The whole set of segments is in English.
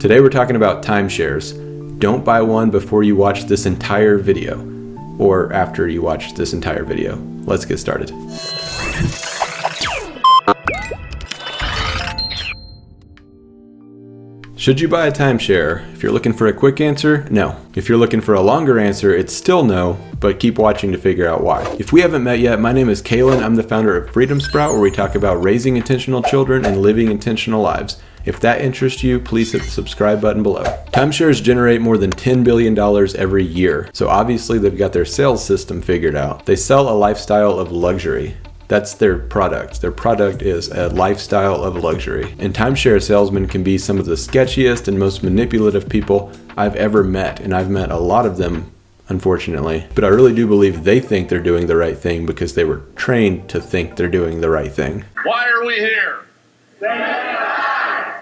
Today we're talking about timeshares. Don't buy one before you watch this entire video, or after you watch this entire video. Let's get started. Should you buy a timeshare? If you're looking for a quick answer, no. If you're looking for a longer answer, it's still no, but keep watching to figure out why. If we haven't met yet, my name is Kalen. I'm the founder of Freedom Sprout, where we talk about raising intentional children and living intentional lives. If that interests you, please hit the subscribe button below. Timeshares generate more than $10 billion every year, so obviously they've got their sales system figured out. They sell a lifestyle of luxury. That's their product. Their product is a lifestyle of luxury. And timeshare salesmen can be some of the sketchiest and most manipulative people I've ever met, and I've met a lot of them, unfortunately. But I really do believe they think they're doing the right thing because they were trained to think they're doing the right thing. Why are we here?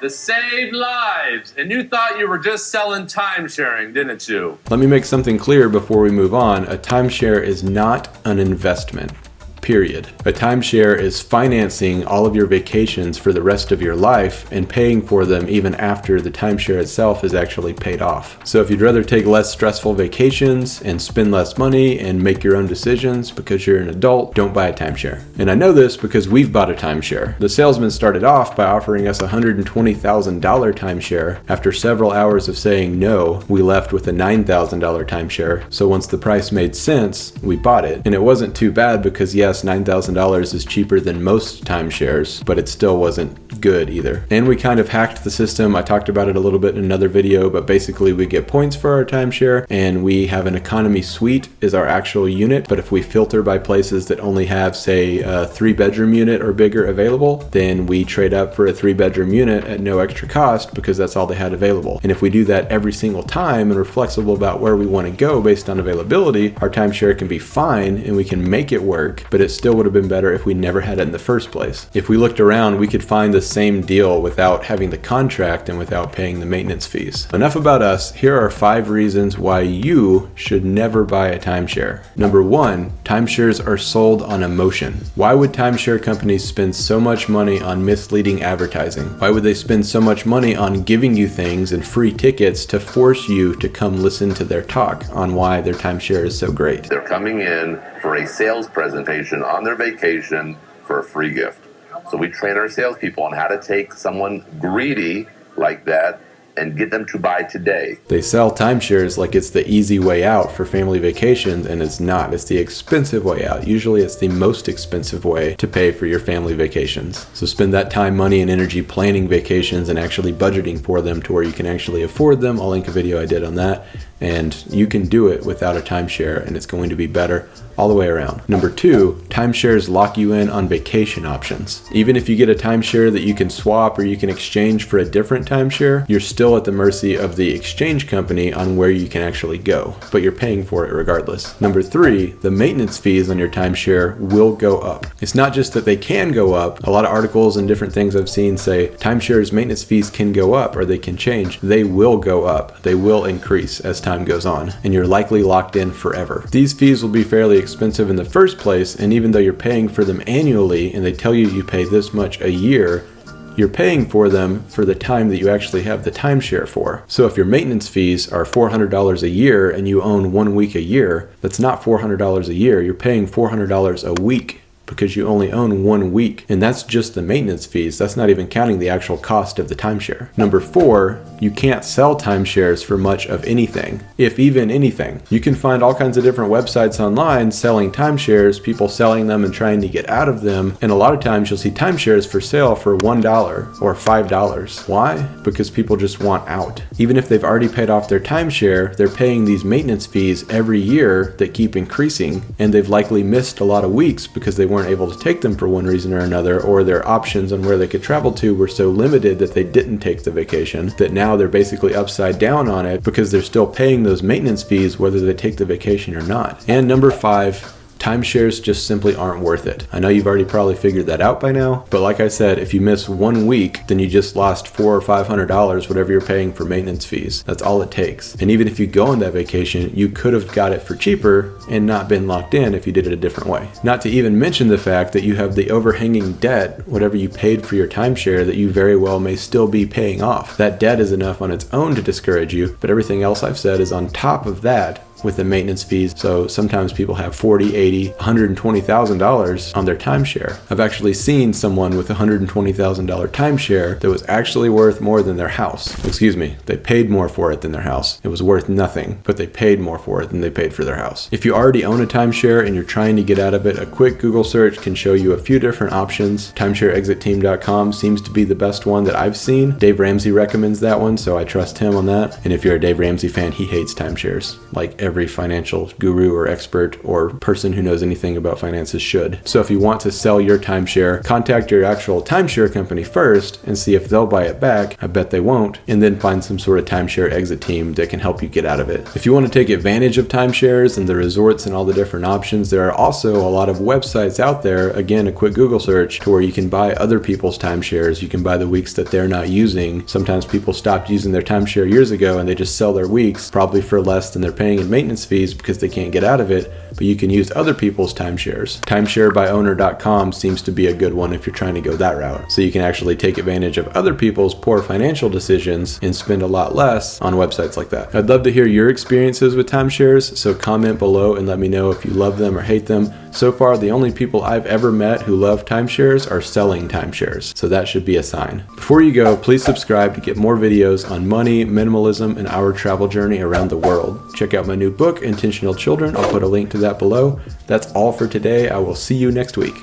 To save lives. And you thought you were just selling time sharing, didn't you? Let me make something clear before we move on. A timeshare is not an investment. Period. A timeshare is financing all of your vacations for the rest of your life and paying for them even after the timeshare itself is actually paid off. So if you'd rather take less stressful vacations and spend less money and make your own decisions because you're an adult, don't buy a timeshare. And I know this because we've bought a timeshare. The salesman started off by offering us a $120,000 timeshare. After several hours of saying no, we left with a $9,000 timeshare. So once the price made sense, we bought it. And it wasn't too bad because yes, $9,000 is cheaper than most timeshares, but it still wasn't good either. And we kind of hacked the system. I talked about it a little bit in another video, but basically we get points for our timeshare and we have an economy suite is our actual unit. But if we filter by places that only have, say, a 3-bedroom unit or bigger available, then we trade up for a 3-bedroom unit at no extra cost because that's all they had available. And if we do that every single time and we're flexible about where we want to go based on availability, our timeshare can be fine and we can make it work, but it still would have been better if we never had it in the first place. If we looked around, we could find the same deal without having the contract and without paying the maintenance fees. Enough about us. Here are 5 reasons why you should never buy a timeshare. Number 1, timeshares are sold on emotion. Why would timeshare companies spend so much money on misleading advertising? Why would they spend so much money on giving you things and free tickets to force you to come listen to their talk on why their timeshare is so great? They're coming in for a sales presentation on their vacation for a free gift. So we train our salespeople on how to take someone greedy like that and get them to buy today. They sell timeshares like it's the easy way out for family vacations, and it's not. It's the expensive way out. Usually it's the most expensive way to pay for your family vacations. So spend that time, money, and energy planning vacations and actually budgeting for them to where you can actually afford them. I'll link a video I did on that. And you can do it without a timeshare, and it's going to be better all the way around. Number 2, timeshares lock you in on vacation options. Even if you get a timeshare that you can swap or you can exchange for a different timeshare, you're still at the mercy of the exchange company on where you can actually go, but you're paying for it regardless. Number 3, the maintenance fees on your timeshare will go up. It's not just that they can go up. A lot of articles and different things I've seen say timeshares maintenance fees can go up or they can change. They will go up. They will increase as time goes on, and you're likely locked in forever. These fees will be fairly expensive in the first place, and even though you're paying for them annually and they tell you you pay this much a year, you're paying for them for the time that you actually have the timeshare for. So if your maintenance fees are $400 a year and you own 1 week a year, that's not $400 a year. You're paying $400 a week because you only own 1 week, and that's just the maintenance fees. That's not even counting the actual cost of the timeshare. Number 4, you can't sell timeshares for much of anything, if even anything. You can find all kinds of different websites online selling timeshares, people selling them and trying to get out of them, and a lot of times you'll see timeshares for sale for $1 or $5. Why? Because people just want out. Even if they've already paid off their timeshare, they're paying these maintenance fees every year that keep increasing, and they've likely missed a lot of weeks because they weren't able to take them for one reason or another, or their options on where they could travel to were so limited that they didn't take the vacation, that now they're basically upside down on it because they're still paying those maintenance fees whether they take the vacation or not. And number 5, Timeshares just simply aren't worth it. I know you've already probably figured that out by now, but like I said, if you miss 1 week, then you just lost $400 or $500, whatever you're paying for maintenance fees. That's all it takes. And even if you go on that vacation, you could have got it for cheaper and not been locked in if you did it a different way. Not to even mention the fact that you have the overhanging debt, whatever you paid for your timeshare, that you very well may still be paying off. That debt is enough on its own to discourage you, but everything else I've said is on top of that with the maintenance fees. So sometimes people have $40, $80, $120,000 on their timeshare. I've actually seen someone with a $120,000 timeshare that was actually worth more than their house. Excuse me, they paid more for it than their house. It was worth nothing, but they paid more for it than they paid for their house. If you already own a timeshare and you're trying to get out of it, a quick Google search can show you a few different options. TimeshareExitTeam.com seems to be the best one that I've seen. Dave Ramsey recommends that one, so I trust him on that. And if you're a Dave Ramsey fan, he hates timeshares, like every financial guru or expert or person who knows anything about finances should. So if you want to sell your timeshare, contact your actual timeshare company first and see if they'll buy it back. I bet they won't. And then find some sort of timeshare exit team that can help you get out of it. If you want to take advantage of timeshares and the resorts and all the different options, there are also a lot of websites out there, again, a quick Google search, to where you can buy other people's timeshares. You can buy the weeks that they're not using. Sometimes people stopped using their timeshare years ago and they just sell their weeks, probably for less than they're paying in maintenance fees because they can't get out of it, but you can use other people's timeshares. Timesharebyowner.com seems to be a good one if you're trying to go that route. So you can actually take advantage of other people's poor financial decisions and spend a lot less on websites like that. I'd love to hear your experiences with timeshares, so comment below and let me know if you love them or hate them. So far, the only people I've ever met who love timeshares are selling timeshares, so that should be a sign. Before you go, please subscribe to get more videos on money, minimalism, and our travel journey around the world. Check out my new book, Intentional Children. I'll put a link to that below. That's all for today. I will see you next week.